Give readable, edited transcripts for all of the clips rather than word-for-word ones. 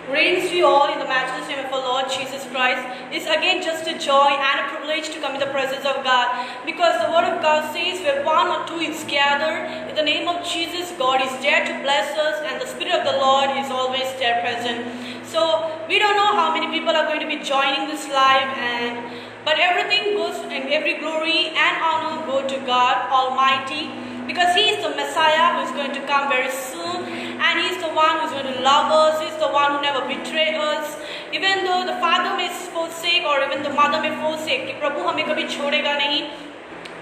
Greetings to you all in the matchless name of our Lord Jesus Christ. It's again just a joy and a privilege to come in the presence of God, because the Word of God says where one or two is gathered in the name of Jesus, God is there to bless us, and the Spirit of the Lord is always there present. So we don't know how many people are going to be joining this live, but everything goes and every glory and honor go to God Almighty, because He is the Messiah who is going to come very soon, and He is the one who is going to love us. He is the one who never betray us. Even though the father may forsake or even the mother may forsake, कि प्रभु हमें कभी छोड़ेगा नहीं,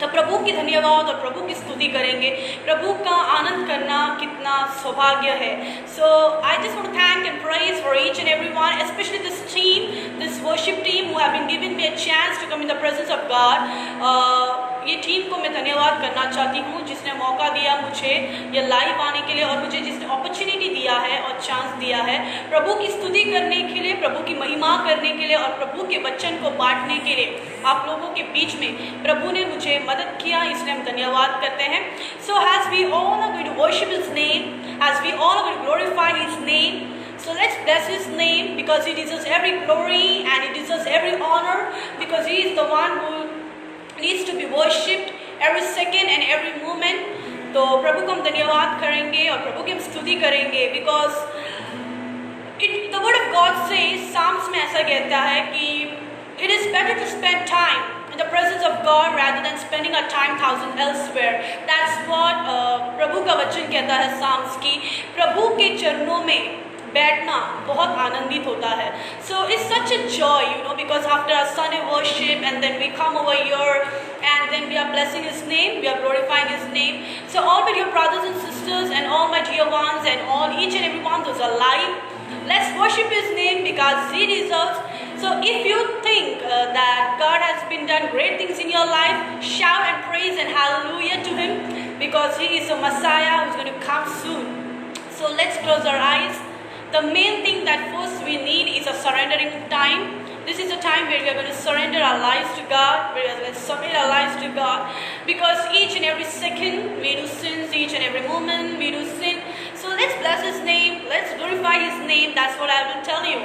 तो प्रभु की धन्यवाद और प्रभु की स्तुति करेंगे. प्रभु का आनंद करना कितना सौभाग्य है. So I just want to thank and praise for each and every one, especially this team, this worship team who have been giving me a chance to come in the presence of God. ये team को मैं धन्यवाद करना चाहती हूँ जिसने मौका दिया मुझे ये लाइव आने के लिए, और मुझे जिसने अपॉर्चुनिटी दिया है और चांस दिया है प्रभु की स्तुति करने के लिए, प्रभु की महिमा करने के लिए और प्रभु के वचन को बांटने के लिए. आप लोगों के बीच में प्रभु ने मुझे मदद किया, इसलिए हम धन्यवाद करते हैं. So as we all are going to worship His name, as we all are going to glorify His name, so let's bless His name, because He deserves every glory and He deserves every honor, because He is the one who needs to be worshipped every second and every moment. तो प्रभु को हम धन्यवाद करेंगे और प्रभु की हम स्तुति करेंगे, because the word of God says, Psalms में ऐसा कहता है कि it is better to spend time in the presence of God rather than spending our time thousand elsewhere. That's what प्रभु का वचन कहता है Psalms की. प्रभु के चरणों में बैठना बहुत आनंदित होता है. So it's such a joy, because after our Sunday worship and then we come over here and then we are blessing His name, we are glorifying His name. So all my dear brothers and sisters and all my dear ones and all each and every one those alive, let's worship His name because He deserves. So if you think that God has been done great things in your life, shout and praise and hallelujah to Him, because He is a Messiah who's going to come soon. So let's close our eyes. The main thing that first we need is a surrendering time. This is a time where we are going to surrender our lives to God, where we are going to submit our lives to God, because each and every second we do sins, each and every moment we do sin. So let's bless His name, let's glorify His name. That's what I will tell you.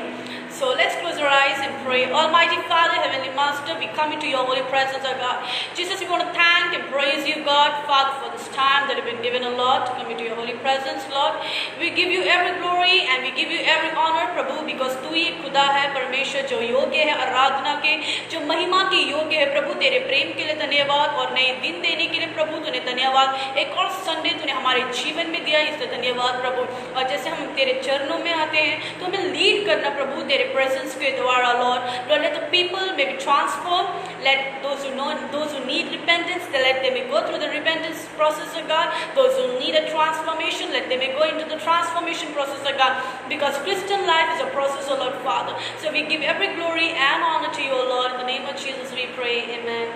So let's close our eyes and pray. Almighty Father, Heavenly Master, we come into your holy presence, O God. Jesus, we want to thank and praise you, God, Father, for this time that you've been given, O Lord, to come into your holy presence, Lord. We give you every glory and we give you every honor, Prabhu, because तू ही खुदा है, परमेश्वर जो योग्य है आराधना के, जो महिमा के योग्य है. प्रभु तेरे प्रेम के लिए धन्यवाद, और नए दिन देने के लिए प्रभु तुने धन्यवाद. एक और संडे तूने हमारे जीवन में दिया, इसलिए धन्यवाद प्रभु. और जैसे हम तेरे चरणों में आते हैं तो हमें लीड करना प्रभु तेरे presence के द्वारा, Lord. Lord, let the people may be transformed. Let those who need repentance, let them may go through the repentance process of God. Those who need a transformation, let them may go into the transformation process of God. Because Christian life is a process, O Lord Father. So we give every glory and honor to you, O Lord. In the name of Jesus we pray. Amen.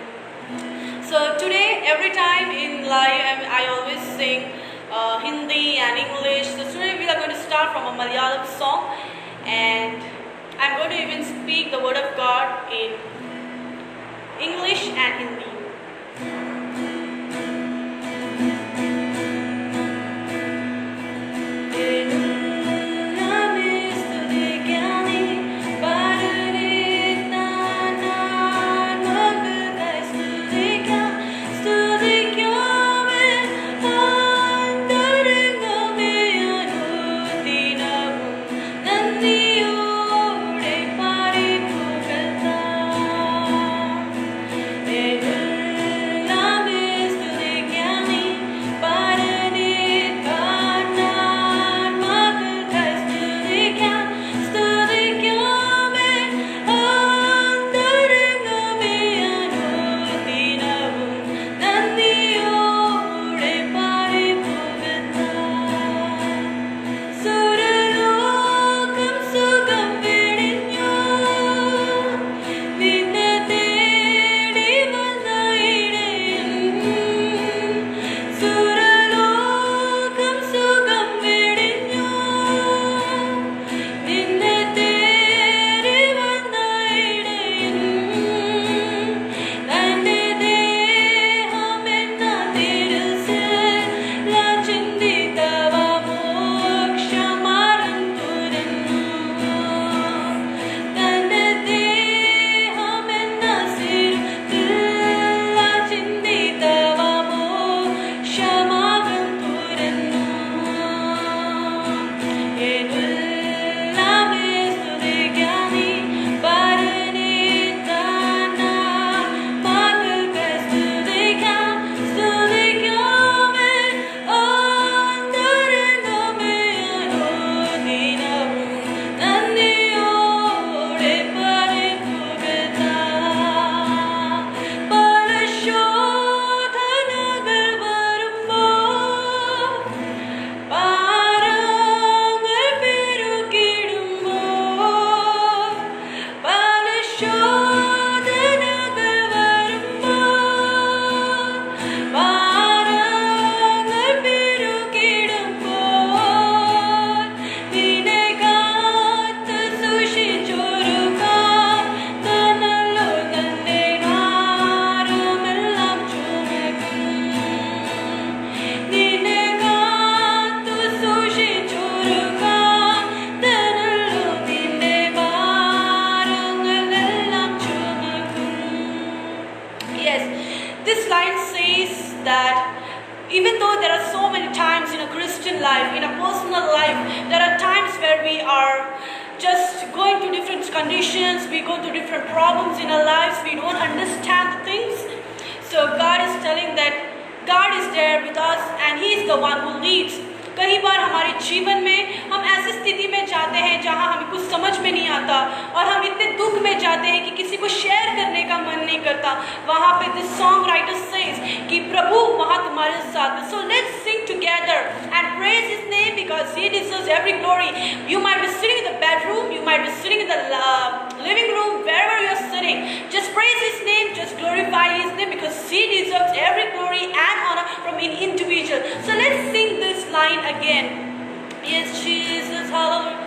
So today, every time in live, I always sing Hindi and English. So today we are going to start from a Malayalam song, and I'm going to even speak the word of God in English and Hindi. Amen. personal life. There are times where we are just going through different conditions, we go through different problems in our lives, we don't understand things. So God is telling that God is there with us and He is the one who leads. कई बार हमारे जीवन में हम ऐसी स्थिति में जाते हैं जहां हमें कुछ समझ में नहीं आता और हम इतने दुख में जाते हैं कि किसी को शेयर करने का मन नहीं करता. वहां पे दिस सॉन्ग राइटर सेज कि प्रभु वहां तुम्हारे साथ है. So let's Singh together and praise his name because he deserves every glory. You might be sitting in the bedroom, you might be sitting in the living room, wherever you're sitting. Just praise His name, just glorify His name because He deserves every glory and honor from an individual. So let's sing this line again. Yes, Jesus, hallelujah.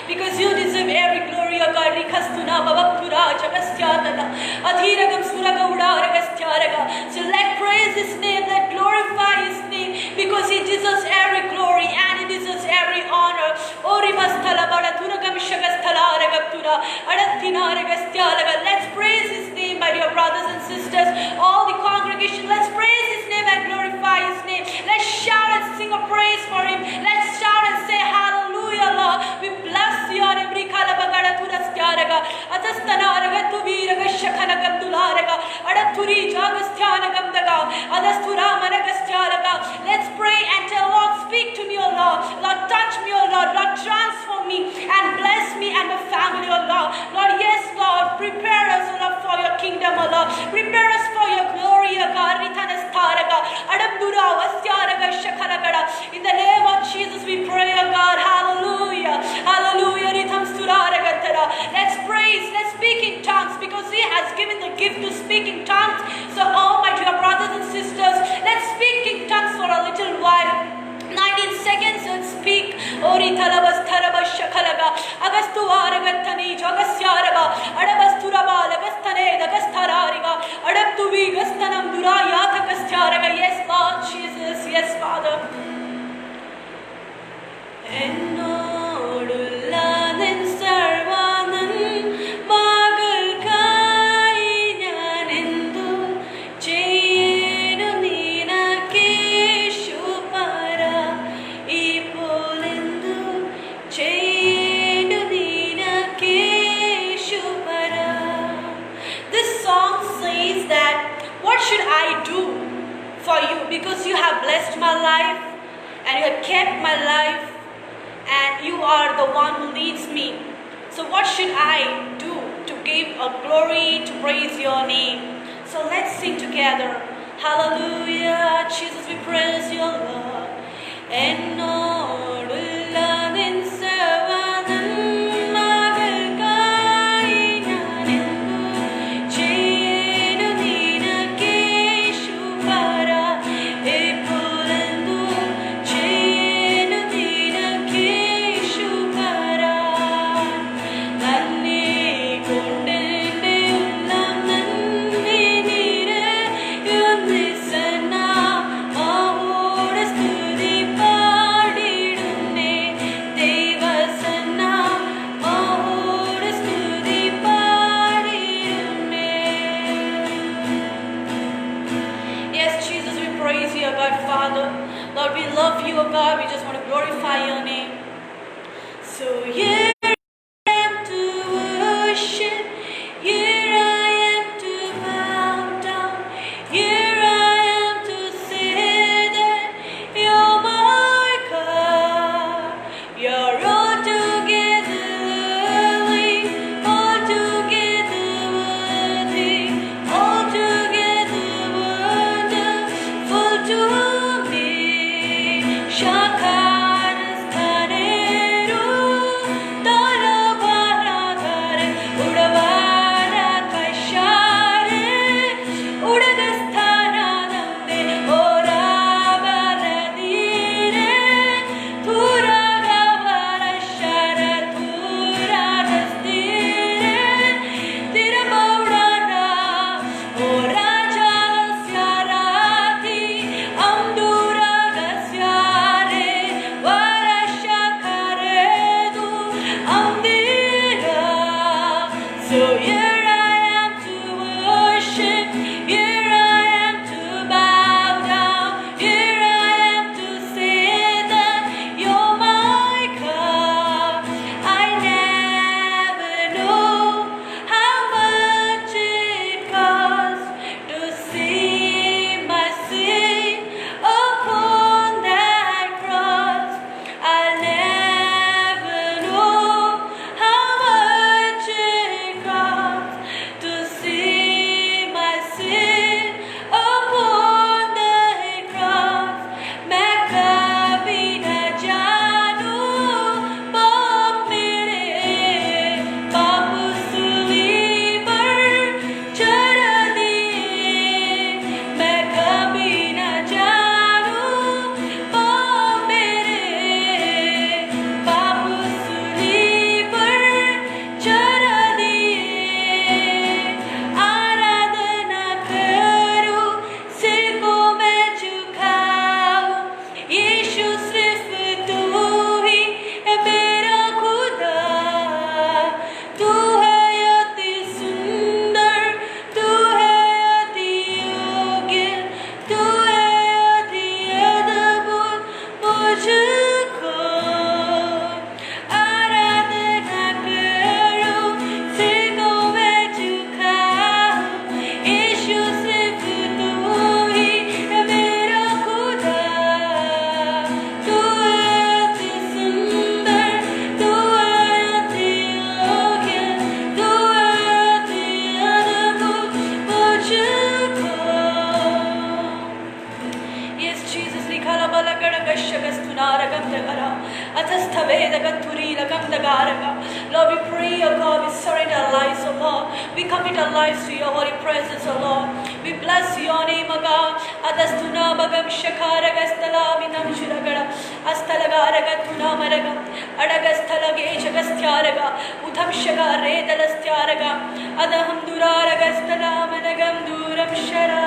because you deserve every glory, O God. Rikastuna babaptura jagastyatana adhiragam suragauda ragastyaraga. So let praise His name, let glorify His name, because He deserves every glory and He deserves every honor. Orivasthala badathuragam shagasthala ragaptura adathina ragastyaraga. Let's praise His name, my dear brothers and sisters, all the congregation. Let's praise His name and glorify His name. Let's shout and sing a praise for Him. Let's shout and say hallelujah, Lord. We bless you. Rikala bagada thurastyaraga adastana aragatu viraga shakhanagam dularaga adathuri jagastyanagam daga adastura managastyaraga. Let's pray and tell Lord, speak to me, O Lord. Lord, touch me, O Lord. Lord, transform me and bless me and my family, O Lord. Lord, yes, Lord, prepare us, O Lord, for your kingdom, O Lord. Prepare us for your glory, O God. Rithanastaraga adamdura vastyaraga shakhanagada. In the name of Jesus we pray, O God. Hallelujah. Hallelujah. Let's praise, let's speak in tongues, because He has given the gift to speak in tongues. So, oh my dear brothers and sisters, let's speak in tongues for a little while. 19 seconds and speak. Agastharaba Shakalaga, Agastuaragathani, Jagasyaraba, Adabasturaba, Lagastane, Agastharariga, Adaptuvi, Gastanam, Durayata Gastyaraga. Yes, Lord Jesus, yes, Father. എന്നോടുള്ളതിൻ സർവ്വനും മകൾക്കായി ഞാനെന്തു ചെയ്യേണ്ടു നിനക്കേശു പറ ഇപ്പോഴെന്തു ചെയ്യേണ്ടു നിനക്കേശു പറ. This song says that what should I do for you, because you have blessed my life and you have kept my life and you are the one who leads me. So what should I do to give a glory, to praise your name? So let's sing together. Hallelujah, Jesus, we praise your Lord. എന്നോടുള്ളതിൻ സർവ്വനും മകൾക്കായി ഞാനെന്തു ചെയ്യേണ്ടു നിനക്കേശു പറ ഇപ്പോഴെന്തു ചെയ്യേണ്ടു നിനക്കേശു പറ. നന്ദി കൊണ്ടെന്റെ ഉള്ളം നന്ദി നിറയുന്നിസന്ന മാവോടെ സ്തുതി പാടിടുന്നേ ദൈവസന്ന മാവോടെ സ്തുതി പാടിടുന്നേ. Yes, Jesus, we praise you, O God, Father. Lord, we love you, O God. We just want to glorify your name. So here I am to worship, here I am to bow down, here I am to say that you're my God. You're altogether lovely, altogether worthy, altogether wonderful to me. Shakaranstaneru, Dalabaradare, Udavara Kashare, Udagastharanande, Oravaradire, Turagavara Shara, Turadastire, Tirabaudana, Orajalasyarati, Amduragasyare, Varashakaredu, Amdira. So here I am to worship, here I am to bow down, here I am to say that you're my God. I never know how much it costs to see my sin upon that cross. I'll never know how much it costs to see my sin upon that cross. मैं कभी न जानू बाप मेरे पाप सूली पर चढ़ा दिए. मैं कभी न जानू बाप मेरे पाप सूली पर चढ़ा दिए. आराधना करूं, सिर को मैं झुकाऊं, यीशु सिर्फ तू ही है मेरा खुदा. तू है अति सुंदर, तू है अति योग्य, तू है अति अद्भुत मुझको. आराधना करूं, सिर को मैं झुकाऊं, यीशु सिर्फ तू ही है मेरा खुदा. तू है अति सुंदर, तू है अति योग्य, तू है अति अद्भुत मुझको. Yes, Jesus, Nikalabalagadagashagastunaragandagara, Athastavedagathurilagamdagaraga. Lord, we pray, O God, we surrender our lives, O Lord. We commit our lives to your holy presence, O Lord. We bless your name, O God. Adastuna bagam shakara gastala vinam shiragada. Astalaga Duramaraga, Adagastalage, Jagastiaraga, Uthamshaga, Redalastiaraga, Adaham Duraragastalamagam Duram Shara.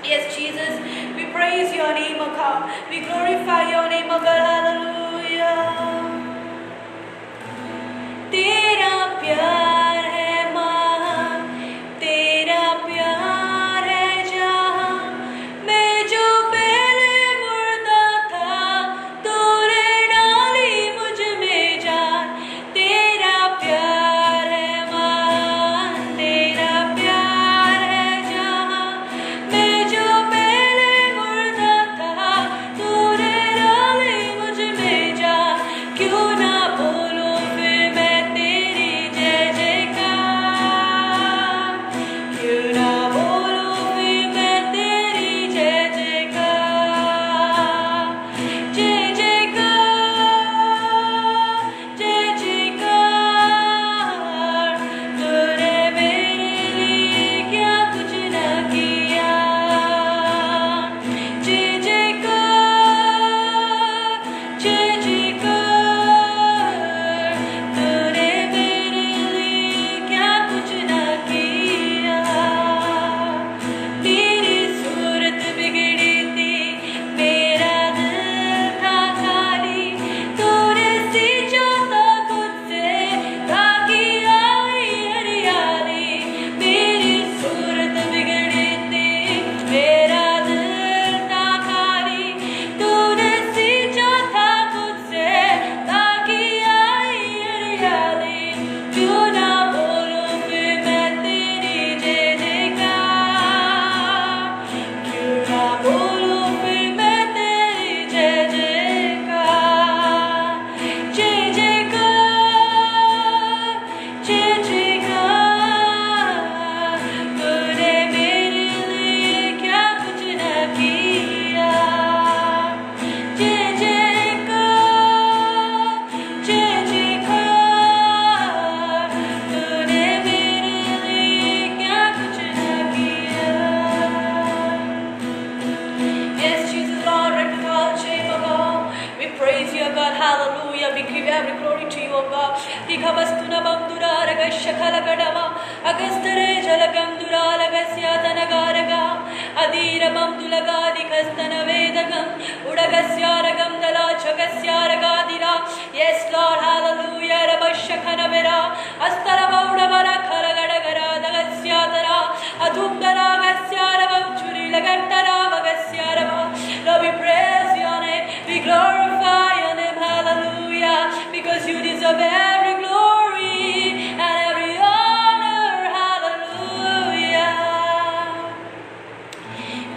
Yes, Jesus, we praise your name, O God. We glorify your name, O God. Hallelujah. Tera pyar hai mahan, tera pyar hai jahan, main jo pehle murda tha, तूने डाली मुझ में जान. तेरा प्यार है मान, तेरा प्यार है जहां, मैं जो पहले मुर्दा था, तूने डाली मुझ में जान. क्यों ना बोलूं फिर मैं तेरी जय जयकार, क्यों ना बोलूं फिर मैं तेरी जय जयकार. जय जयकार, जय जयकार. तूने मेरे लिए क्या कुछ न किया. जय जयकार, जय जयकार. तूने मेरे लिए क्या कुछ न किया. तेरी सूरत बिगड़ी थी, मेरा दिल था खाली. तूने सींचा था खुद से, ताकि आई हरियाली. मेरी सूरत बिगड़ी थी, मेरा दिल था खाली. तूने सींचा था खुद से, ताकि आई हरियाली. क्यों ना बोलूं फिर मैं तेरी जय जयकार, क्यों ना बोलूं फिर मैं तेरी जय जयकार. जय जयकार, जय जयकार. तूने मेरे लिए क्या कुछ न किया. जय जयकार, जय जयकार. तूने मेरे लिए क्या कुछ न किया. Yes, Jesus, Lord, recognize shame, O God. We praise you, O God. Hallelujah. We give every glory to you, O God. Hikavastuna bandura ragashakala gadava, agastare jalagam duralagasyatanagaragam, adira bandulaga dikastana vedagam, udagasyaragam dala chagasyaragadira. Yes, Lord, hallelujah. Rabashakana vera, astarava udavara karagadagara dagasyatara, adhumdara gasyarava churi lagantara vagasyarava. Lord, we praise your name, we glorify your name, hallelujah, because you deserve every glory and every honor, hallelujah.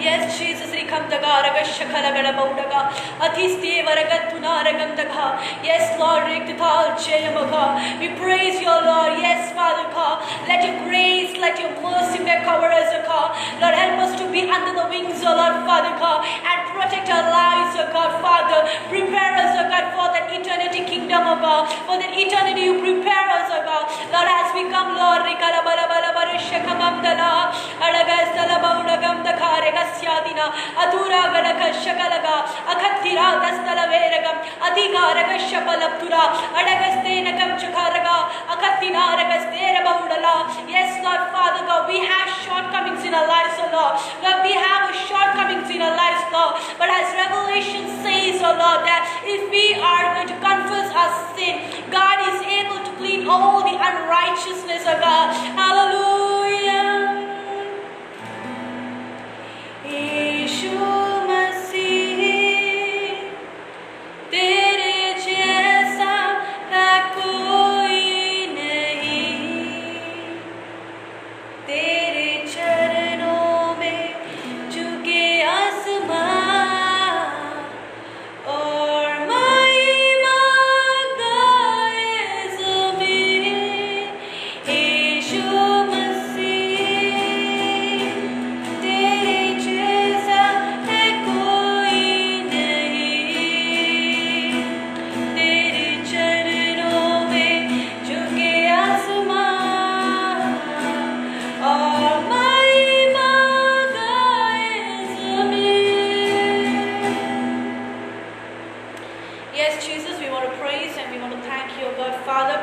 Yes, Jesus, Rikamdagaraga Shakalagada Baudaga, Athisti Varagatunaragamdaga. Yes, Lord, Riktal Jayamaga. We praise your Lord. Yes, Father God. Let your grace, let your mercy may cover us, O God. Lord, help us to be under the wings, O Lord, Father God, and protect our lives, O God, Father. Prepare us, O God, for that eternity kingdom, O God. For that eternity you prepare us, O God. Lord, as we come, Lord, Rikalabalabalabarashakamamdala, Adagasalabaudagamdakaregasyadina, Adura Gadakashakalaga, Akathira Dastalaveragam, Adigaragashapalaptura, Adagastenakam Chakaraga, Akathina Ragasterabudala. Yes, Lord, Father God, we have shortcomings in our lives, O Lord. Lord, we have shortcomings in our lives, Lord. But as Revelation says, O Lord, that if we are going to confess our sin, God is able to clean all the unrighteousness, O God. Hallelujah. यीशु मसीह, तेरे जैसा है कोई नहीं. तेरे चरणों में झुके आसमां और महिमा गाए ज़मीं. यीशु मसीह, Yes, Jesus, we want to praise and we want to thank you, God, Father.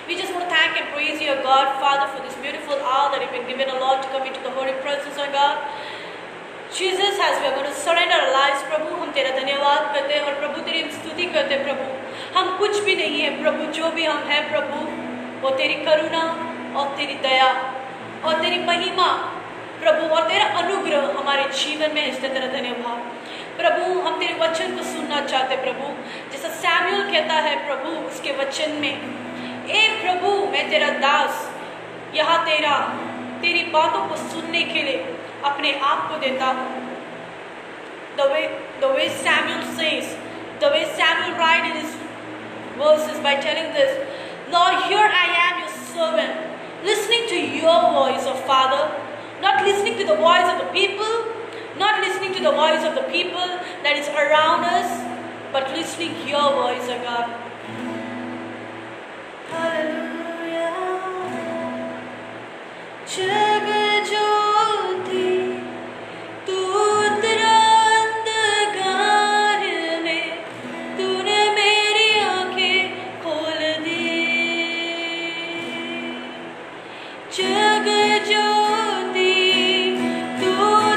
We just want to thank and praise you, God, Father, for this beautiful hour that you've been given, O Lord, to come into the holy presence, O God. Jesus, as we are going to surrender our lives, प्रभु, हम तेरा धन्यवाद करते हैं और प्रभु तेरी स्तुति करते हैं, प्रभु। हम कुछ भी नहीं है, प्रभु, जो भी हम हैं, प्रभु, वो तेरी करुणा और तेरी दया और तेरी महिमा, प्रभु, और तेरा अनुग्रह हमारे जीवन में, इसलिए तेरा धन्यवाद। प्रभु, हम तेरे वचन को सुनना चाहते, प्रभु, जैसा सैमुअल कहता है, प्रभु, उसके वचन में, ए प्रभु, मैं तेरा दास यहाँ तेरी बातों को सुनने के लिए अपने आप को देता हूँ। The way Samuel says, the way Samuel writes in his verses by telling this, Lord, here I am, your servant, listening to your voice, O Father, not listening to the voice of the people, not listening to the voice of the people that is around us, but listening to your voice, O God. Hallelujah. Jagjoti, tu तेरा अंधकार में, तूने मेरी आँखें खोल दी। जगज्योति, तू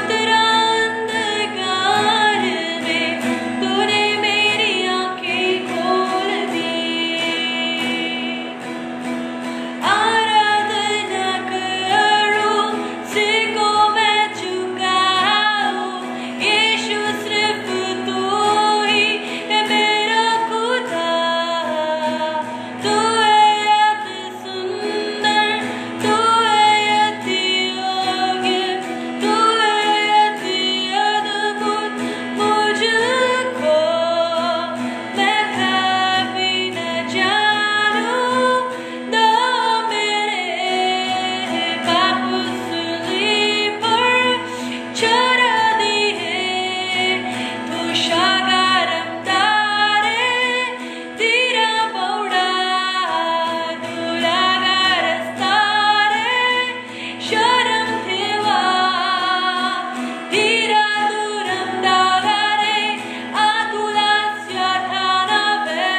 तेरा अंधकार में, तूने मेरी आँखें खोल दी। आराधना करूं, सिको मैं झुकाऊं, यीशु सिर्फ तू ही है मेरा खुदा। तू है अति सुंदर, तू है अति योग्य, तू है अति अद्भुत मुझको। मैं कभी न जानूं, दो मेरे पाप सूली पर चढ़ा दिए। तू शागारम तारे, तेरा बौड़ा दुरागार स्तारे, शरम देवा, तेरा दूरम दागारे, आतुलास्य थानवे,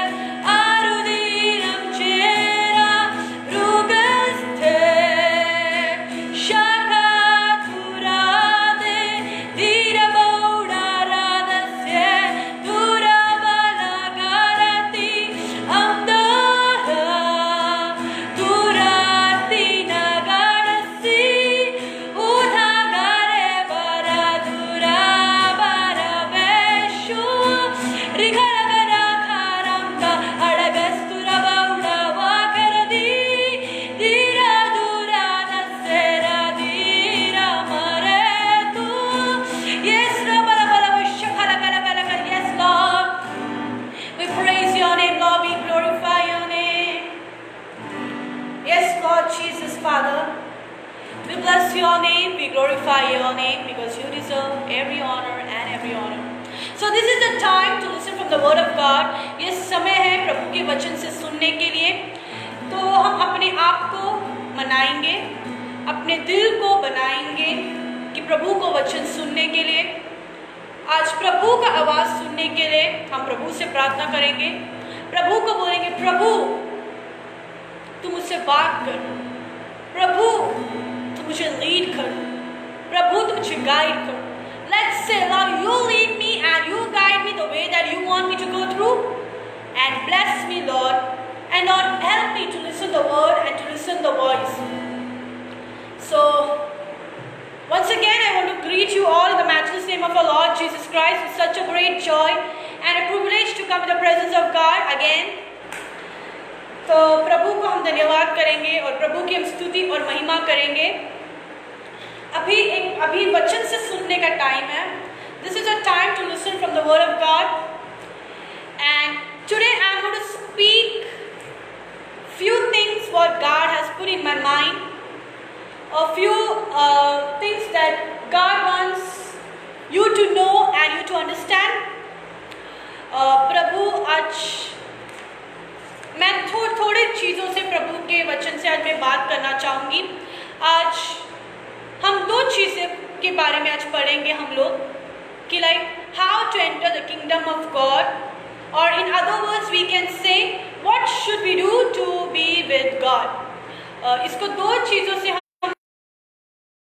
आरुदीरम चेरा, रुगस्थे, शाखा तुरादे, तेरा बौड़ा राधस्य, तुरा बलागारती, अमदारा, तुराती नगारसी, उधागारे बरा दुरा बरा वेशु, रिघरगरा खारंगा, अड़गस्तुरा बौड़ा वाकरदी, धीरा दूरा नसेरा धीरा मरे तू। Yes, Lord, bala bala vishakala kala kala kala. Yes, Lord, we praise your name, Lord, we glorify your name. Yes, Lord Jesus, Father, we bless your name, we glorify your name, because you deserve every honor and every honor. So this is the time to listen from the word of God. ये समय है प्रभु के वचन से सुनने के लिए। तो हम अपने आप को मनाएंगे, अपने दिल को बनाएंगे कि प्रभु को वचन सुनने के लिए, आज प्रभु का आवाज़ सुनने के लिए हम प्रभु से प्रार्थना करेंगे। प्रभु को बोलेंगे, प्रभु तू मुझसे बात कर, प्रभु तू मुझे लीड कर, प्रभु तू मुझे गाइड कर। Let's say, Lord, you lead me and you guide me the way that you want me to go through, and bless me, Lord, and Lord, help me to listen the word and to listen the voice. So, once again, I want to greet you all in the matchless name of our Lord Jesus Christ. It's such a great joy and a privilege to come in the presence of God again. तो प्रभु को हम धन्यवाद करेंगे और प्रभु की हम स्तुति और महिमा करेंगे। अभी वचन से सुनने का टाइम है। This is a time to listen from the word of God. And today I'm going to speak few things what God has put in my mind, a few things that God wants you to know and you to understand. प्रभु आज मैं थोड़े चीज़ों से प्रभु के वचन से आज मैं बात करना चाहूँगी। आज हम दो चीज़ें के बारे में आज पढ़ेंगे हम लोग कि like how to enter the kingdom of God, और we can say, what should we do to be with God? इसको दो चीज़ों से हम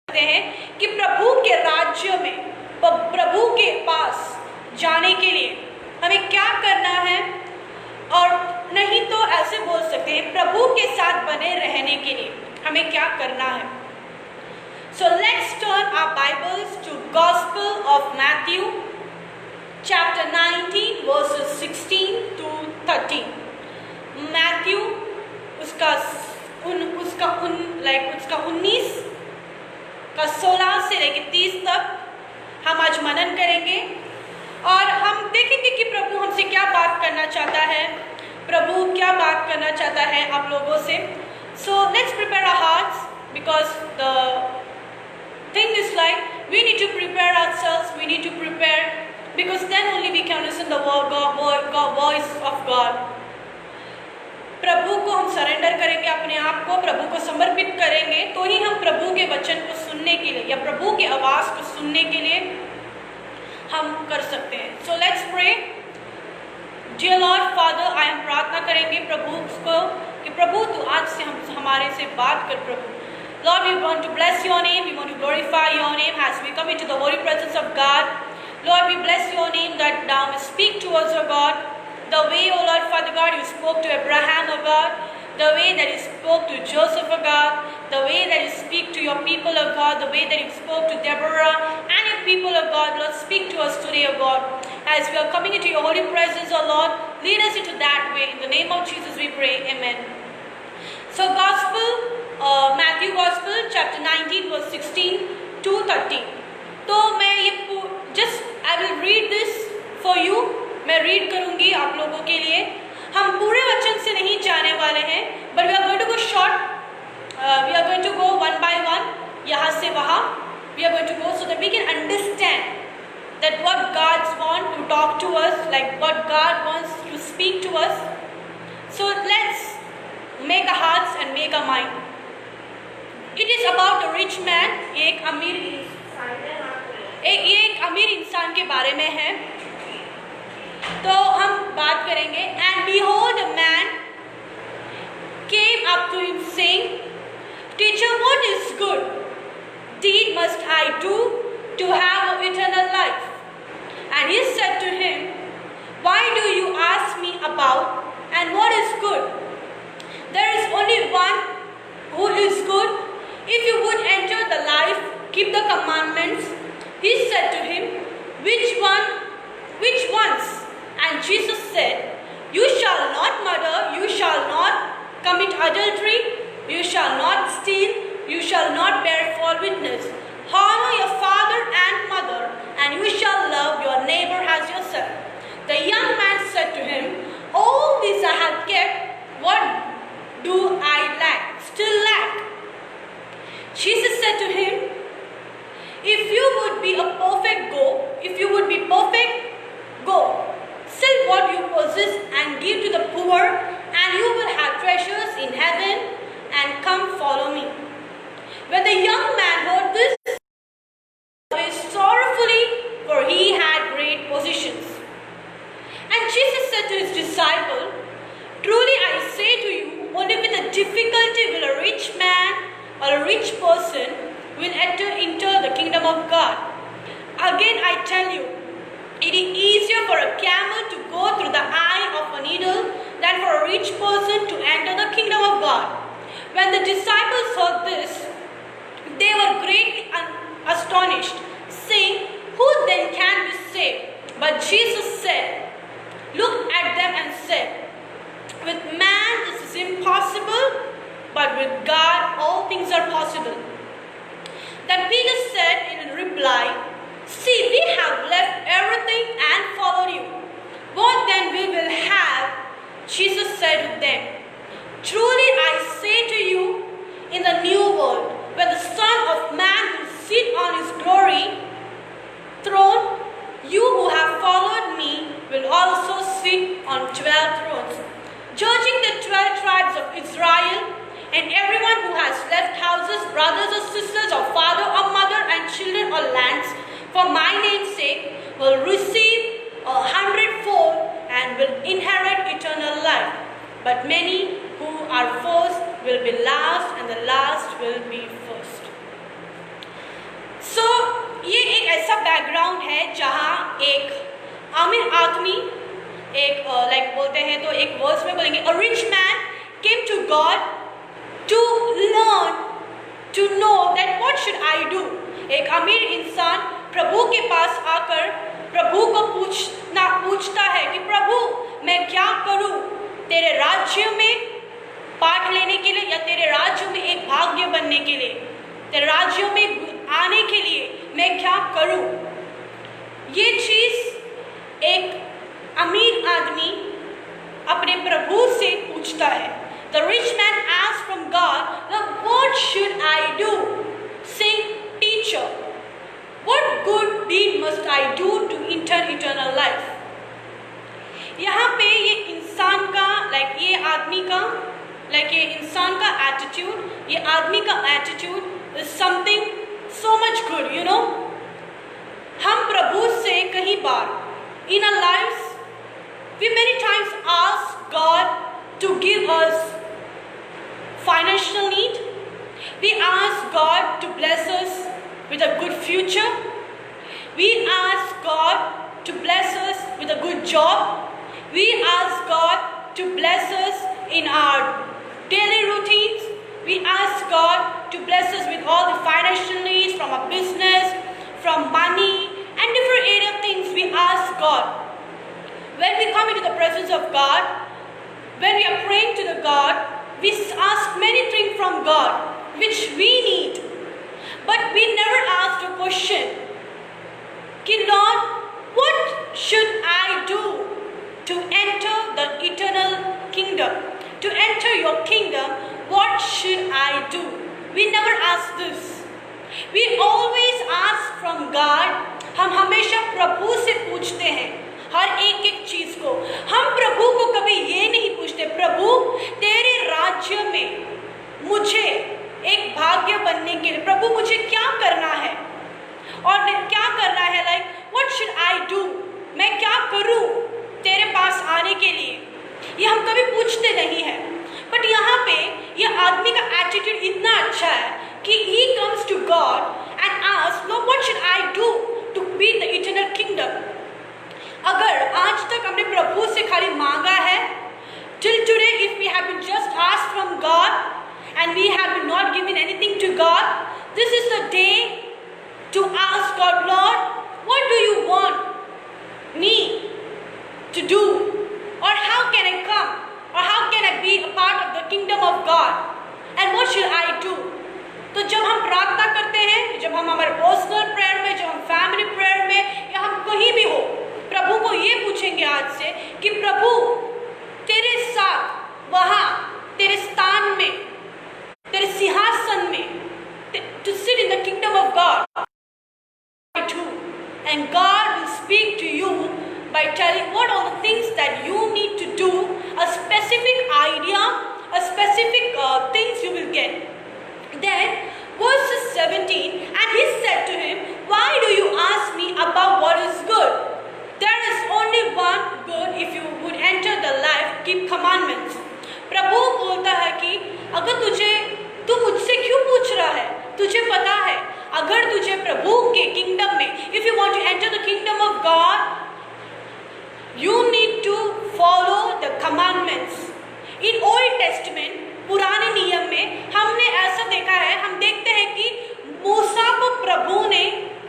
कहते हैं कि प्रभु के राज्य में, प्रभु के पास जाने के लिए हमें क्या करना है, और नहीं तो ऐसे बोल सकते हैं प्रभु के साथ बने रहने के लिए हमें क्या करना है. So let's turn our Bibles to Gospel of Matthew, chapter 19, verses 16 to 13. Matthew उसका 19 का 16 से लेकर 30 तक हम आज मनन करेंगे और हम देखेंगे कि प्रभु हमसे क्या बात करना चाहता है, प्रभु क्या बात करना चाहता है आप लोगों से. So let's prepare our hearts, because the thing is like we need to prepare ourselves, we need to prepare, because then only we can listen the voice of God. प्रभु को हम सरेंडर करेंगे, अपने आप को प्रभु को समर्पित करेंगे, तो ही हम प्रभु के वचन को सुनने के लिए या प्रभु के आवाज़ को सुनने के लिए हम कर सकते हैं. So let's pray. Dear Lord Father, I हम प्रार्थना करेंगे प्रभु को कि प्रभु तू आज से हमारे से बात कर प्रभु. Lord, we want to bless your name, we want to glorify your name as we come into the holy presence of God. Lord, we bless your name that thou may speak to us, O God. The way, O Lord Father God, you spoke to Abraham, O God, the way that you spoke to Joseph, O God, the way that you speak to your people, O God, the way that you spoke to Deborah and your people, O God, Lord, speak to us today, O God. As we are coming into your holy presence, O Lord, lead us into that way. In the name of Jesus we pray, amen. So Matthew Gospel, chapter 19, verse 16 to 13. तो मैं ये I will read this for you. मैं read करूंगी आप लोगों के लिए. हम पूरे वचन से नहीं जाने वाले हैं, but we are going to go short. We are going to go one by one. यहाँ से वहाँ we are going to go so that we can understand that what God wants to talk to us, like what God wants to speak to us. So let's make our hearts and make our mind. It is about a rich man. एक अमीर इंसान के बारे में है. तो हम बात करेंगे. And behold, a man came up to him saying, Teacher, what is good deed must I do to have eternal life? And he said to him, Why do you ask me about and what is good? There is only one who is good. If you would enter the life, keep the commandments. He said to him, Which ones? And Jesus said, You shall not murder, you shall not commit adultery, you shall not steal, you shall not bear false witness. Honor your father and mother, and you shall love your neighbor as yourself. The young man said to him, All these I have kept, what do I still lack? Jesus said to him, If you would be perfect, go. Sell what you possess and give to the poor, and you will have treasures in heaven, and come follow me. When the young man heard this, he went sorrowfully, for he had great possessions. And Jesus said to his disciple, Truly I say to you, only with a difficulty will a rich man or a rich person will enter the kingdom of God. Again I tell you, it is easier for a camel to go through the eye of a needle than for a rich person to enter the kingdom of God. When the disciples heard this, they were greatly astonished, saying, Who then can be saved? But Jesus looked at them and said, With man this is impossible, but with God all things are possible. Then Peter said in reply, See, we have left everything and followed you. What then we will have? Jesus said to them, Truly I say to you, in the new world, when the Son of Man will sit on his glory throne, you who have followed me will also sit on 12 thrones, judging the 12 tribes of Israel. And everyone who has left houses, brothers or sisters, or father or mother, and children or lands, for my name's sake, will receive 100-fold and will inherit eternal but many who are first will be last, and the last will be first. So ये एक ऐसा background है जहाँ एक अमीर आदमी एक like बोलते हैं तो एक वर्स में बोलेंगे a rich man came to God to learn to know that what should I do. एक अमीर इंसान प्रभु के पास आकर प्रभु को पूछता है कि प्रभु मैं क्या करूं तेरे राज्य में पार्ट लेने के लिए, या तेरे राज्य में एक भाग्य बनने के लिए, तेरे राज्य में आने के लिए मैं क्या करूं. ये चीज एक अमीर आदमी अपने प्रभु से पूछता है. The rich man asked from God, what should I do? Saying, teacher, what good deed must I do to enter eternal life? यहाँ पे ये इंसान का ये आदमी का ये इंसान का एटीट्यूड, ये आदमी का attitude is something so much good, you know. हम प्रभु से कई बार in our lives we many times ask God to give us financial need. We ask God to bless us with a good future. We ask God to bless us with a good job. We ask God to bless us in our daily routines. We ask God to bless us with all the financial needs from our business, from money, and different area things we ask God. When we come into the presence of God, when we are praying to the God, we ask many things from God which we need, but we never ask the question, Lord, what should I do to enter the eternal kingdom? To enter your kingdom, what should I do? We never ask this. We always ask from God. हम हमेशा प्रभु से पूछते हैं हर एक एक चीज को. हम प्रभु को कभी ये नहीं पूछते, प्रभु तेरे राज्य में मुझे एक भाग्य बनने के लिए प्रभु मुझे क्या करना है और क्या करना है, what should I do? मैं क्या करूं तेरे पास आने के लिए? ये हम कभी पूछते नहीं है. बट यहाँ पे ये आदमी का एटीट्यूड इतना अच्छा है कि he comes to God and asks, Lord, what should I do to be the eternal kingdom? अगर आज तक हमने प्रभु से खाली मांगा है, till today if we have been just asked from God and we have been not given anything to God, this is the day to ask God, Lord, what do you want me to do? Or how can I come? Or how can I be a part of the kingdom of God? And what should I do? तो जब हम प्रार्थना करते हैं, जब हम हमारे personal prayer में, जब हम फैमिली प्रेयर में, या हम कहीं भी हो, प्रभु को ये पूछेंगे आज से कि प्रभु तेरे साथ वहाँ तेरे स्थान में, तेरे सिंहासन में, to sit in the kingdom of God, and God will speak to you by telling what are the things that you need to do, a specific idea, a specific things you will get. Then verse 17, and he said to him, why do you ask me about what is good? There is only one good if you would enter the life, keep commandments. प्रभु बोलता है कि अगर तू मुझसे क्यों पूछ रहा है? तुझे पता है अगर तुझे प्रभु के किंगडम में, if you want to enter the kingdom of God, you need to follow the commandments. In Old Testament, पुराने नियम में हमने ऐसा देखा है, हम देखते हैं कि मूसा को प्रभु ने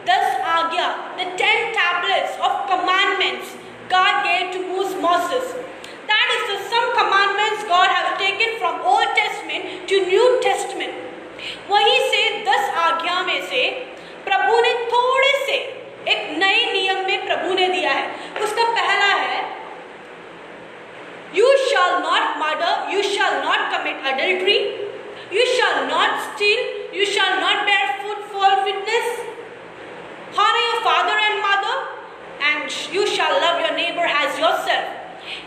10 आज्ञा, the 10 tablets of commandments God gave to Moses. That is some commandments God has taken from Old Testament to New Testament. वहीं से 10 आज्ञा में से प्रभु ने थोड़े से एक नए नियम में प्रभु ने दिया है. उसका पहला है, you shall not murder, you shall not commit adultery, you shall not steal, you shall not bear false witness, honor your father and mother, and you shall love your neighbor as yourself.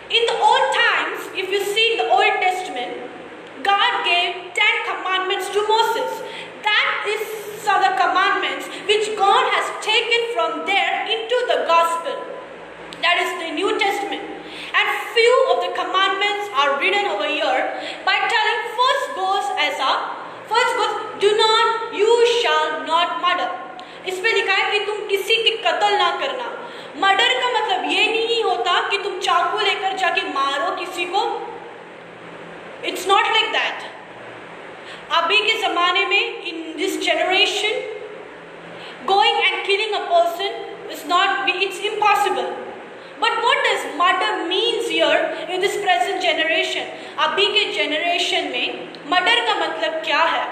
In the old times, if you see in the Old Testament, God gave 10 commandments to Moses. That is some of the commandments which God has taken from there into the gospel. That is the New Testament. And few of the commandments are written over here by telling first goes do not, you shall not murder. इसमें लिखा है कि तुम किसी की कत्ल ना करना. मर्डर का मतलब ये नहीं होता कि तुम चाकू लेकर जाके मारो किसी को. It's not like that. अभी के ज़माने में in this generation going and killing a person is not, it's impossible. But what does murder means here in this present generation? अभी के generation में murder का मतलब क्या है?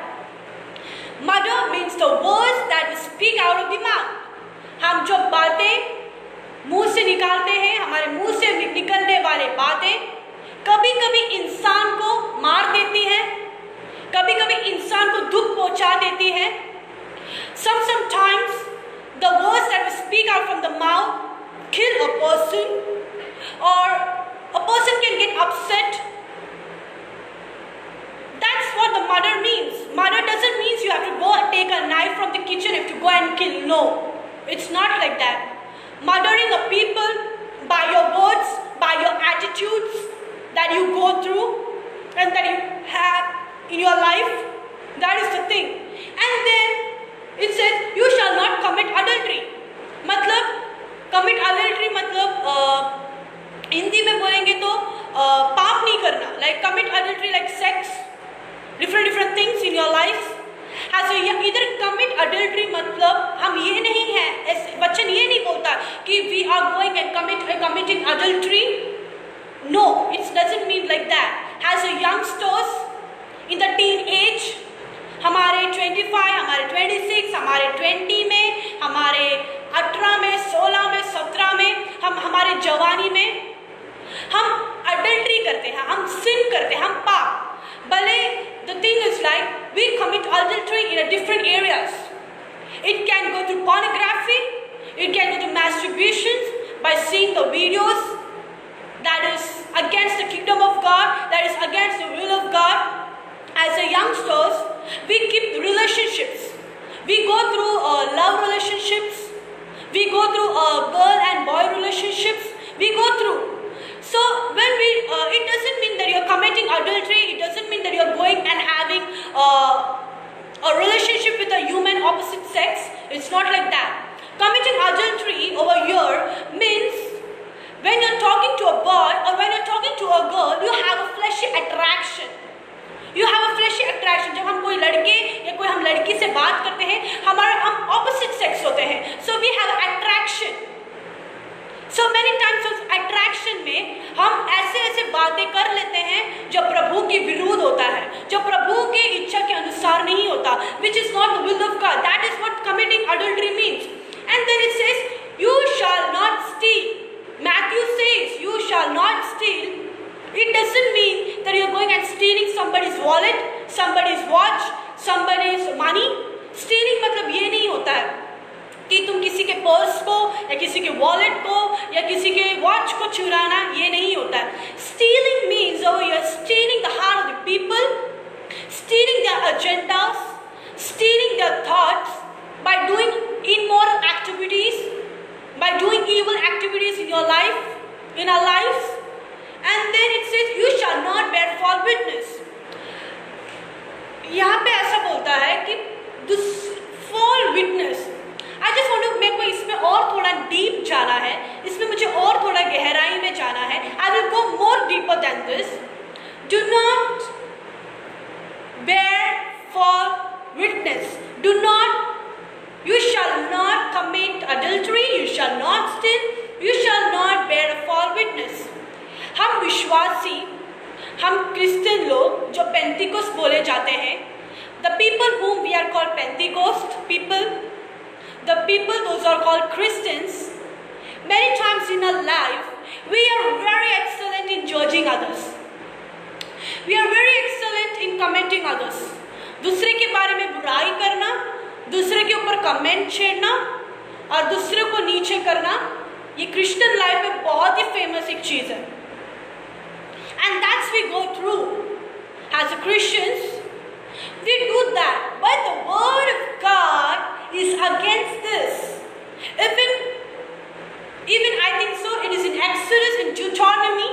Murder means the words that we speak out of the mouth. हम जो बातें मुंह से निकालते हैं, हमारे मुंह से निकलने वाले बातें कभी कभी इंसान को मार देती हैं, कभी कभी इंसान को दुख पहुंचा देती हैं. Sometimes the words that we speak out from the mouth kill a person, or a person can get upset. That's what the murder means. Murder doesn't mean you have to go and take a knife from the kitchen if to go and kill. No, it's not like that. Murdering a people by your words, by your attitudes that you go through and that you have in your life, that is the thing. And then it says you shall not commit adultery. मतलब commit adultery मतलब हिंदी में बोलेंगे तो पाप नहीं करना. Like commit adultery like sex, different things in your life. ऐसे इधर commit adultery मतलब हम ये नहीं है, वचन ये नहीं बोलता कि we are going and committing adultery. No, it doesn't mean like that. As a youngsters in the teen age, हमारे 25, हमारे 26, हमारे 20 में, हमारे 18 में, 16 में, 17 में, हम हमारे जवानी में हम adultery करते हैं, हम sin करते हैं, हम पाप. भले the thing is like we commit adultery in a different areas. It can go to pornography, it can go to masturbations by seeing the videos that is against the kingdom of God, that is against the will of God. As a youngsters, we keep relationships. We go through love relationships. We go through girl and boy relationships. We go through. So when we, it doesn't mean that you're committing adultery. It doesn't mean that you're going and having a relationship with a human opposite sex. It's not like that. Committing adultery over here means when you're talking to a boy or when you're talking to a girl, you have a fleshy attraction. You have a fleshy attraction. जब हम कोई लड़के या कोई हम लड़की से बात करते हैं, हम opposite sex होते हैं. So we have attraction. So many times उस attraction में हम ऐसे बातें कर लेते हैं जो प्रभु के विरुद्ध होता है, जो प्रभु के इच्छा के अनुसार नहीं होता, which is not the will of God. That is what committing adultery means. And then it says, you shall not steal. Matthew says, you shall not steal. It doesn't mean that you're going and stealing somebody's wallet, somebody's watch, somebody's money. Stealing मतलब ये नहीं होता है कि तुम किसी के purse को या किसी के वॉलेट को या किसी के वॉच को चुराना, ये नहीं होता है. Stealing means over here stealing the heart of the people, stealing their agendas, stealing their thoughts by doing immoral activities, by doing evil activities in your life, in our lives. And then it says you shall not bear false witness. यहाँ पे ऐसा बोलता है कि this false witness. I just want to, मेरे को इसमें और थोड़ा deep जाना है, इसमें मुझे और थोड़ा गहराई में जाना है. I will go more deeper than this. Do not bear false witness. Do not. You shall not commit adultery. You shall not steal. You shall not bear a false witness. हम विश्वासी, हम क्रिश्चियन लोग जो Pentecost बोले जाते हैं, the people whom we are called Pentecost people, the people those are called Christians, many times in our life we are very excellent in judging others. We are very excellent in commenting others. दूसरे के बारे में बुराई करना, दूसरे के ऊपर comment छेड़ना और दूसरे को नीचे करना, ये क्रिश्चियन लाइफ में बहुत ही फेमस एक चीज़ है. And that's we go through as a Christians. We do that, but the word of God is against this. Even I think so. It is in Exodus, in Deuteronomy.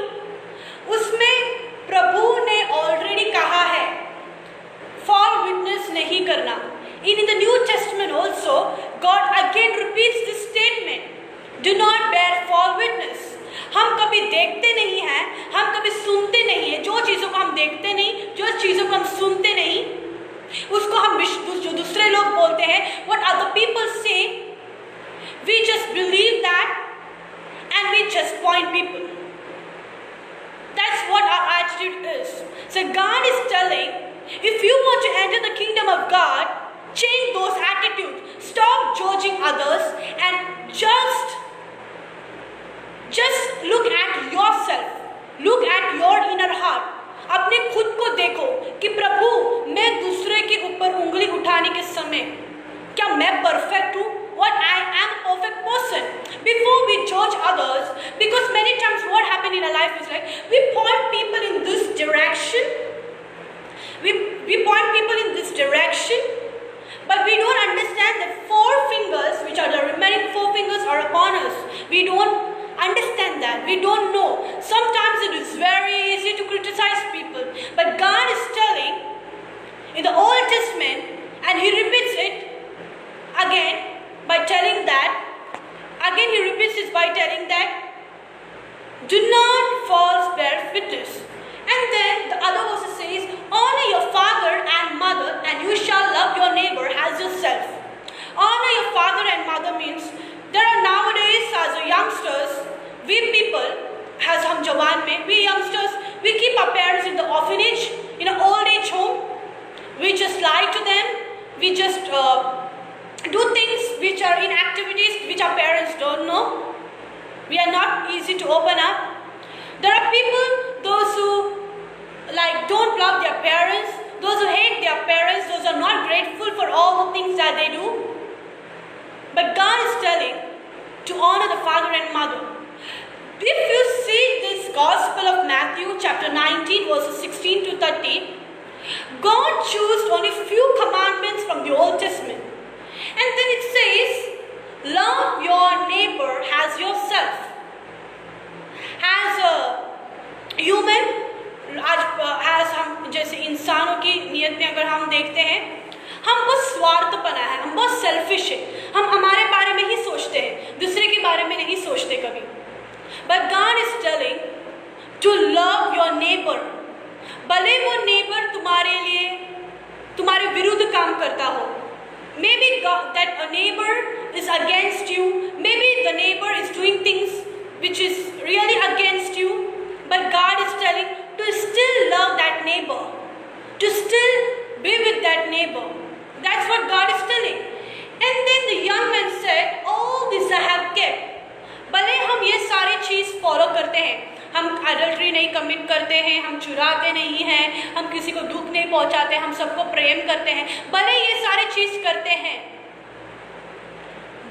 बोलते हैं, what other people say, we just believe that and we just point people. That's what our attitude is. So God is telling, if you want to enter the kingdom of God, change those attitudes. Stop judging others and just look at yourself. Look at your inner heart. अपने खुद को देखो कि प्रभु, मैं दूसरे के ऊपर उंगली उठाने के समय क्या मैं परफेक्ट हूँ? What I am a perfect person. Before we judge others, because many times what happens in our life is like we point people in this direction. We point people in this direction, but we don't understand that 4 fingers, which are the remaining 4 fingers, are upon us. We don't understand that. We don't know. Sometimes it is very easy to criticize people, but God is telling in the Old Testament, and He repeats it again by telling that. Again, He repeats this by telling that, do not false bear witness. And then the other verse says, honor your father and mother, and you shall love your neighbor as yourself. Honor your father and mother means there are nowadays as youngsters, we people, as hum jawan mein, we youngsters, we keep our parents in the orphanage, in an old age home. We just lie to them. We just do things which are in activities which our parents don't know. We are not easy to open up. There are people, those who don't love their parents, those who hate their parents, those who are not grateful for all the things that they do. But God is telling to honor the father and mother. If you see this Gospel of Matthew chapter 19 verses 16 to 30, God chose only few commandments from the Old Testament. And then it says, love your neighbor as yourself. As a human, as हम जैसे इंसानों की नियत में अगर हम देखते हैं, हम बहुत स्वार्थपना है, हम बहुत सेल्फिश है, हम हमारे बारे में ही सोचते हैं, दूसरे के बारे में नहीं सोचते कभी. But God is telling to love your neighbor. भले वो neighbor तुम्हारे लिए तुम्हारे विरुद्ध काम करता हो. Maybe that a neighbor is against you. Maybe the neighbor is doing things which is really against you. But God is telling to still love that neighbor, to still be with that neighbor. That's what God is telling. And then the young man said, all this I have kept. भले हम ये सारी चीज़ follow करते हैं, हम adultery नहीं commit करते हैं, हम चुराते नहीं हैं, हम किसी को दुख नहीं पहुंचाते, हम सबको प्रेम करते हैं, भले ये सारी चीज़ करते हैं.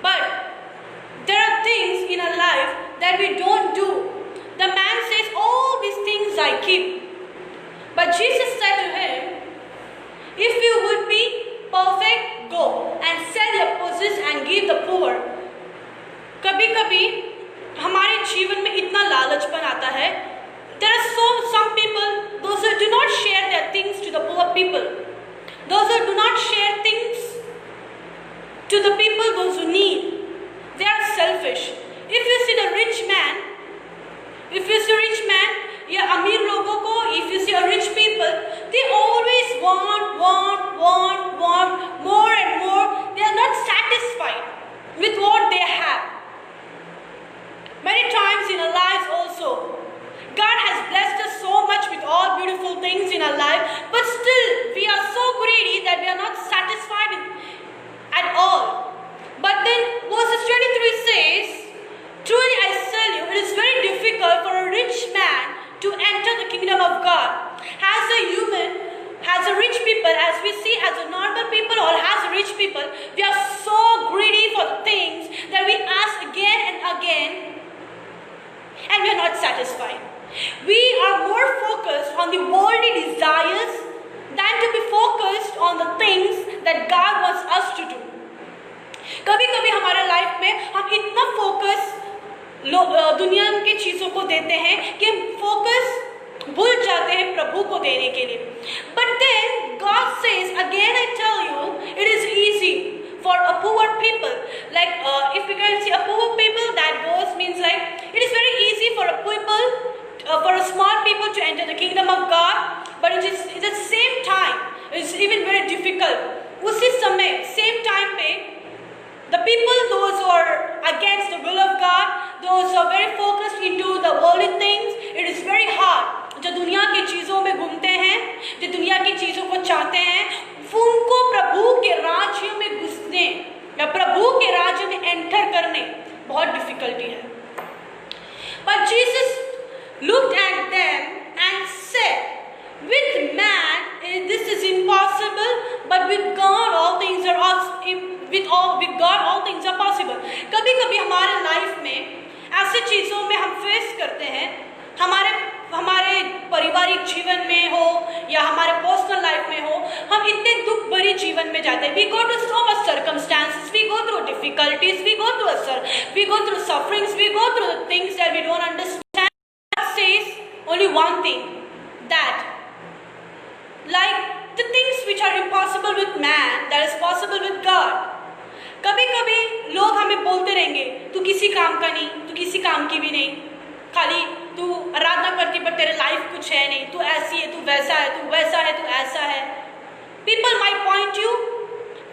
But there are things in our life that we don't do. The man says, all these things I keep. But Jesus said to him, if you would be perfect, go and sell your possessions and give the poor. कभी कभी हमारे जीवन में इतना लालचपन आता है. There are some people, those who do not share their things to the poor people, those who do not share things to the people, those who need. They are selfish. If you see the rich man, या अमीर लोगों को, if you see a rich people, they always want more and more. They are not satisfied with what they have. Many times in our lives also, God has blessed us so much with all beautiful things in our life, but still we are so greedy that we are not satisfied at all. But then verses 23 says, truly I tell you, it is very difficult for a rich man to enter the kingdom of God. As a human, as a rich people, as we see as a normal people or as rich people, we are so greedy for the things that we ask again and again, and we are not satisfied. We are more focused on the worldly desires than to be focused on the things that God wants us to do. कभी कभी हमारे life में हम इतना focus दुनिया की चीज़ों को देते हैं कि हम फोकस भूल जाते हैं प्रभु को देने के लिए. But then God says, again I tell you, it is easy for a poor people. Like if we can see a poor people, that verse means like it is very easy for a people, for a small people to enter the kingdom of God. But it is at the same time, it is even very difficult. उसी समय same time पे the people those who are against the will of God, those who are very focused into the worldly things, it is very hard. जो दुनिया की चीज़ों में घूमते हैं, जो दुनिया की चीज़ों को चाहते हैं, उनको प्रभु के राज्य में घुसने या प्रभु के राज्य में एंटर करने बहुत डिफिकल्टी है. But Jesus looked at them and said, with man this is impossible, but with God all things are with God all things are possible. कभी कभी हमारे लाइफ में ऐसे चीज़ों में हम फेस करते हैं, हमारे पारिवारिक जीवन में हो या हमारे पर्सनल लाइफ में हो, हम इतने दुख भरी जीवन में जाते हैं. We go to so much circumstances, we go through difficulties, we go through sufferings, we go through the things that we don't understand. God says only one thing, that like the things which are impossible with man, that is possible with God. कभी कभी लोग हमें बोलते रहेंगे, तू किसी काम का नहीं, तू किसी काम की भी नहीं, खाली तू आराधना करती पर तेरे लाइफ कुछ है नहीं, तू ऐसी है, तू वैसा है, तू वैसा है, तू ऐसा है. People might point you,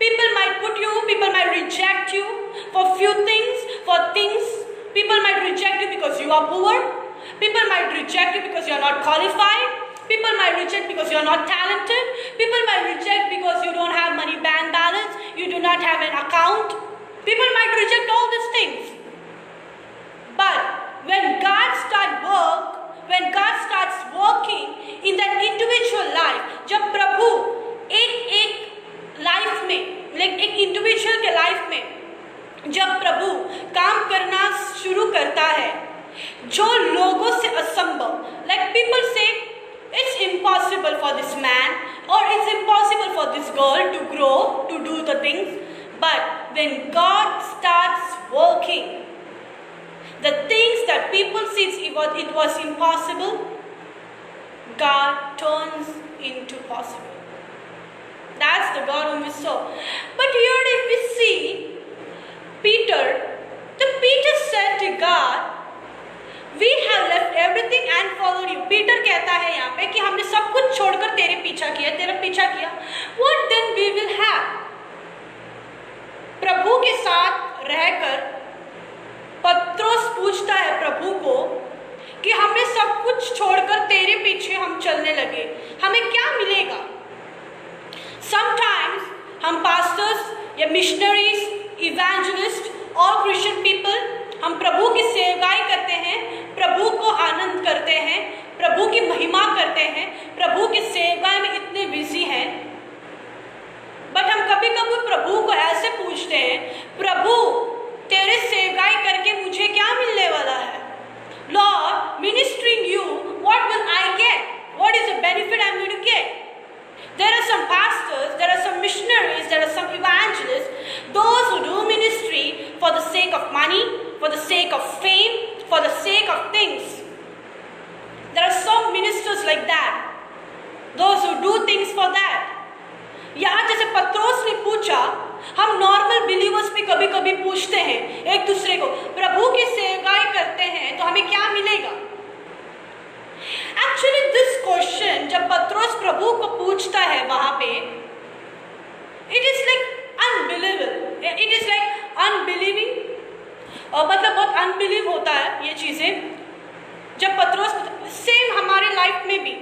people might put you, people might reject you for few things, for things. People might reject you because you are poor. People might reject you because you are not qualified. People might reject because you are not talented. People might reject because you don't have money bank balance, you do not have an account. People might reject all these things. But when God starts working in that individual life, जब प्रभु एक life में, एक individual के life में जब प्रभु काम करना शुरू करता है, जो लोगों से असंभव, like people say it's impossible for this man or it's impossible for this girl to grow, to do the things, but when God starts working, the things that people see it was impossible, God turns into possible. That's the God whom we serve. But here if we see Peter, then Peter said to God, we have left everything and followed you. Peter कहता है यहाँ पे कि हमने सब कुछ छोड़कर तेरे पीछा किया. What then we will have? प्रभु के साथ रहकर पत्रोस पूछता है प्रभु को कि हमने सब कुछ छोड़कर तेरे पीछे हम चलने लगे, हमें क्या मिलेगा? Sometimes हम pastors या missionaries, evangelists और Christian people हम प्रभु की सेवाई करते हैं, प्रभु को आनंद करते हैं, प्रभु की महिमा करते हैं, प्रभु की सेवाई में इतने बिजी हैं, बट हम कभी कभी प्रभु को ऐसे पूछते हैं, प्रभु तेरे सेवाई करके मुझे क्या मिलने वाला है? Lord, ministering you, what will I get? What is the benefit I'm going to get? There are some pastors, there are some missionaries, there are some evangelists, those who do ministry for the sake of money, for the sake of fame, for the sake of things. There are some ministers like that, those who do things for that. यहाँ जैसे पत्रोस ने पूछा, हम normal believers भी कभी कभी पूछते हैं एक दूसरे को, प्रभु की सेवाई करते हैं तो हमें क्या मिलेगा? Actually this question जब पत्रोस प्रभु को पूछता है वहाँ पे, it is like unbelievable, it is like unbelieving, मतलब बहुत अनबिलीव होता है ये चीज़ें. जब पत्रोस, सेम हमारे लाइफ में भी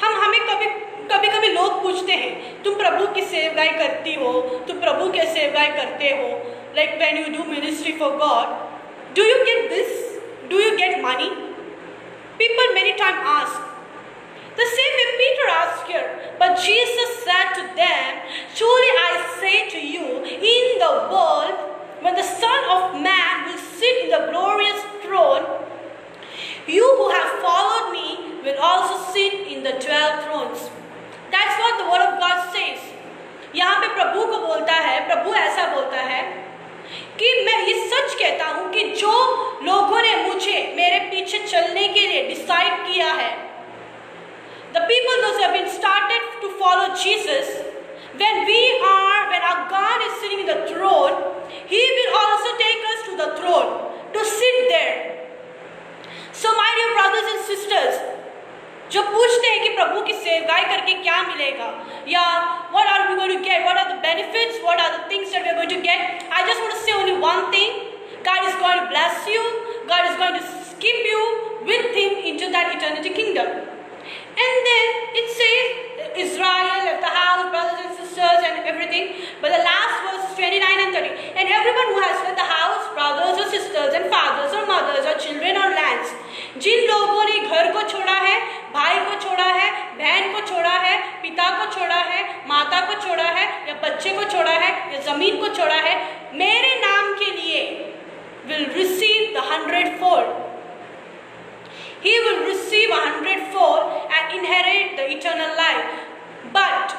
हमें कभी लोग पूछते हैं, तुम प्रभु की सेवाई करती हो, तुम प्रभु की सेवाई करते हो, like when you do ministry for God, do you get this? Do you get money? People many times ask. The same way Peter asked here, but Jesus said to them, truly I say to you, in the world, when the Son of Man will sit in the glorious throne, you who have followed me will also sit in the 12 thrones. That's what the word of God says. यहाँ पे प्रभु को बोलता है, प्रभु ऐसा बोलता है कि मैं ये सच कहता हूँ कि जो लोगों ने मुझे मेरे पीछे चलने के लिए डिसाइड किया है, the people those who have been started to follow Jesus, when our God is sitting in the throne, He will also take us to the throne to sit there. So my dear brothers and sisters, जो पूछते हैं कि प्रभु की सेवकाई करके क्या मिलेगा, या what are we going to get, what are the benefits, what are the things that we are going to get. I just want to say only one thing: God is going to bless you. God is going to keep you with Him into that eternity kingdom. And then it says Israel left the house, brothers and sisters and everything. But the last verse 29 and 30. And everyone who has left the house, brothers or sisters and fathers or mothers or children or lands. जिन लोगों ने घर को छोड़ा है, भाई को छोड़ा है, बहन को छोड़ा है, पिता को छोड़ा है, माता को छोड़ा है, या बच्चे को छोड़ा है, या जमीन को छोड़ा है, मेरे नाम के लिए will receive the 100-fold. He will receive 100-fold and inherit the eternal life. But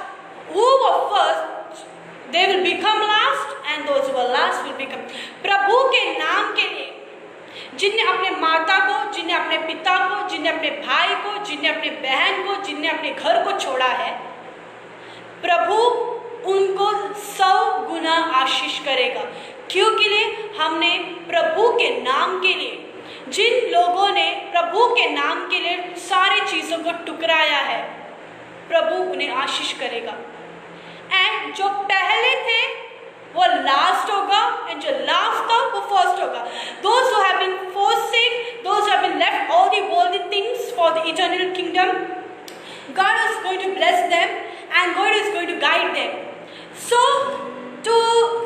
who were first, they will become last, and those who are last will become. प्रभु के नाम के लिए जिनने अपने माता को, जिनने अपने पिता को, जिनने अपने भाई को, जिनने अपने बहन को, जिनने अपने घर को छोड़ा है, प्रभु उनको 100 गुना आशीष करेगा। क्योंकि हमने प्रभु के नाम के लिए, जिन लोगों ने प्रभु के नाम के लिए सारी चीज़ों को टुकराया है, प्रभु उन्हें आशीष करेगा। एंड जो पहले थे वो लास्ट होगा, एंड जो लास्ट था वो फर्स्ट होगा। Those who have been forsaken, those who have been left all the worldly things for the eternal kingdom, God is going to bless them and God is going to guide them. So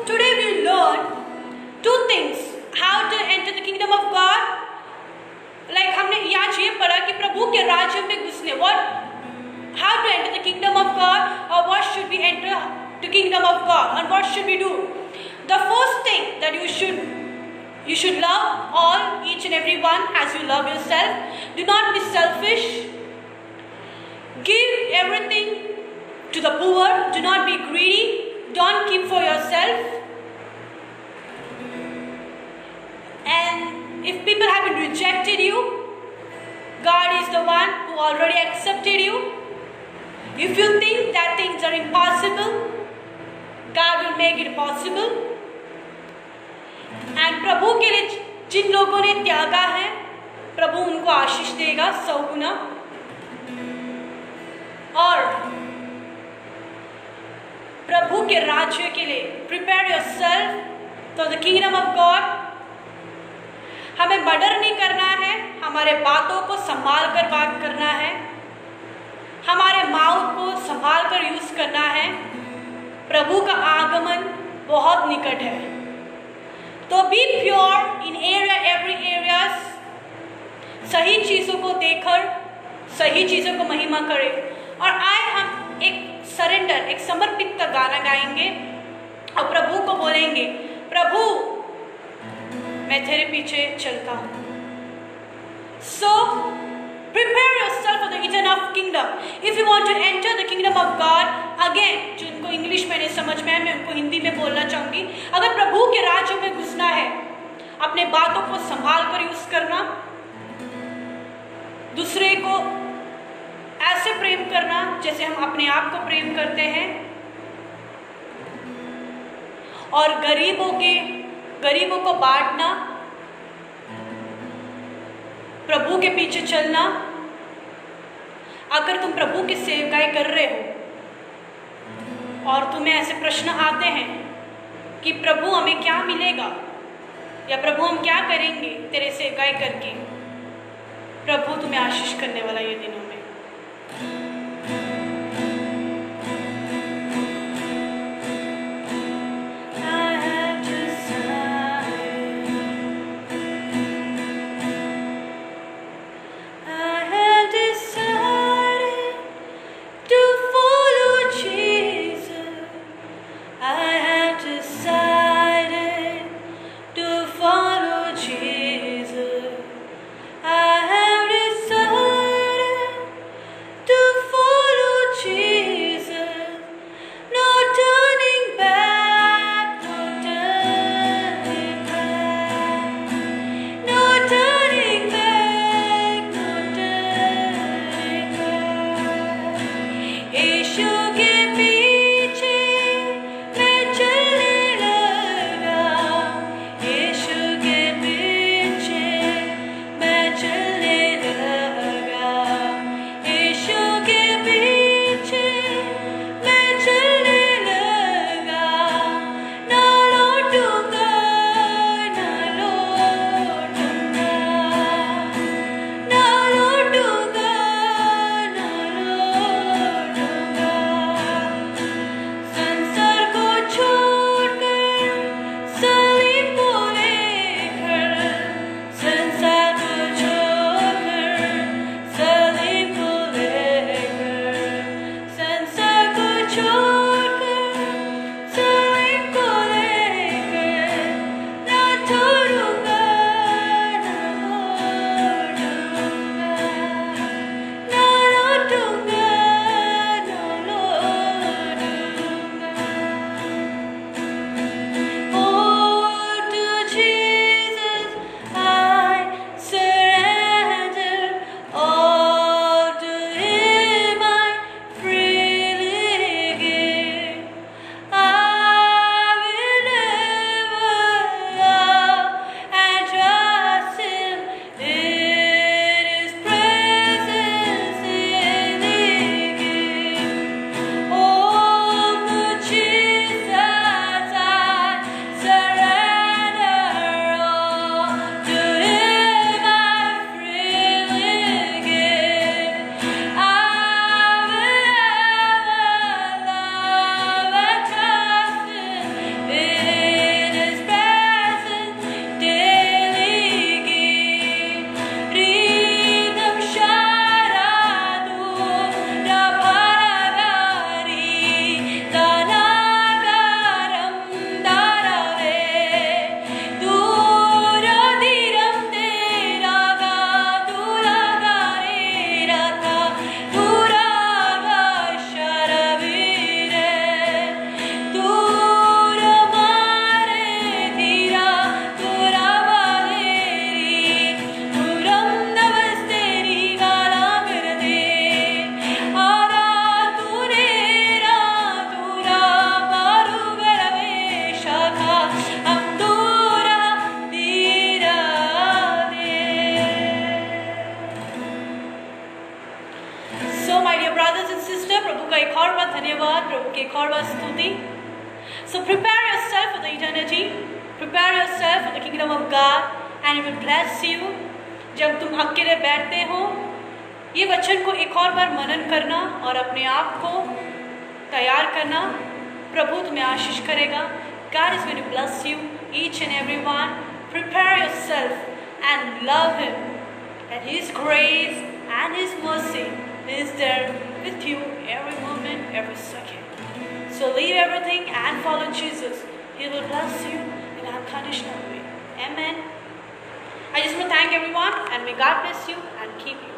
today we learn 2 things: how to enter the kingdom of God. Like हमने यहाँ ये पढ़ा कि प्रभु के राज्य में घुसने, how to enter the kingdom of God, or what should we enter the kingdom of God, and what should we do. The first thing that you should love all, each and every one as you love yourself. Do not be selfish. Give everything to the poor. Do not be greedy. Don't keep for yourself. And if people have rejected you, God is the one who already accepted you. If you think that things are impossible, God will make it possible. And प्रभु के लिए जिन लोगों ने त्यागा है, प्रभु उनको आशीष देगा 100 गुना। और प्रभु के राज्य के लिए prepare yourself for the kingdom of God. हमें मर्डर नहीं करना है, हमारे बातों को संभाल कर बात करना है, हमारे माउथ को संभाल कर यूज करना है। प्रभु का आगमन बहुत निकट है। तो be pure in every areas. सही चीज़ों को देखकर सही चीज़ों को महिमा करें। और आए हम एक सरेंडर, एक समर्पित का गाना गाएंगे और प्रभु को बोलेंगे, प्रभु मैं तेरे पीछे चलता हूँ। So prepare yourself for the eternal kingdom. If you want to enter the kingdom of God, again, जिनको इंग्लिश में नहीं समझ में है, मैं उनको हिंदी में बोलना चाहूँगी। अगर प्रभु के राज्य में घुसना है, अपने बातों को संभाल कर यूज करना, दूसरे को ऐसे प्रेम करना जैसे हम अपने आप को प्रेम करते हैं, और गरीबों को बांटना, प्रभु के पीछे चलना। अगर तुम प्रभु की सेवकाई कर रहे हो और तुम्हें ऐसे प्रश्न आते हैं कि प्रभु हमें क्या मिलेगा, या प्रभु हम क्या करेंगे तेरे सेवकाई करके, प्रभु तुम्हें आशीष करने वाला ये दिनों में। my dear brothers and sisters, प्रभु का एक और बार धन्यवाद, प्रभु की एक और बार स्तुति. So prepare yourself for the eternity. Prepare yourself for the kingdom of God, and He will bless you. जब तुम अकेले बैठते हो, ये वचन को एक और बार मनन करना और अपने आप को तैयार करना. प्रभु तुम्हें आशीष करेगा. God is going to bless you, each and every one. Prepare yourself and love Him, and His grace and His mercy is there with you every moment, every second. So leave everything and follow Jesus. He will bless you in an unconditional way. Amen. I just want to thank everyone, and may God bless you and keep you.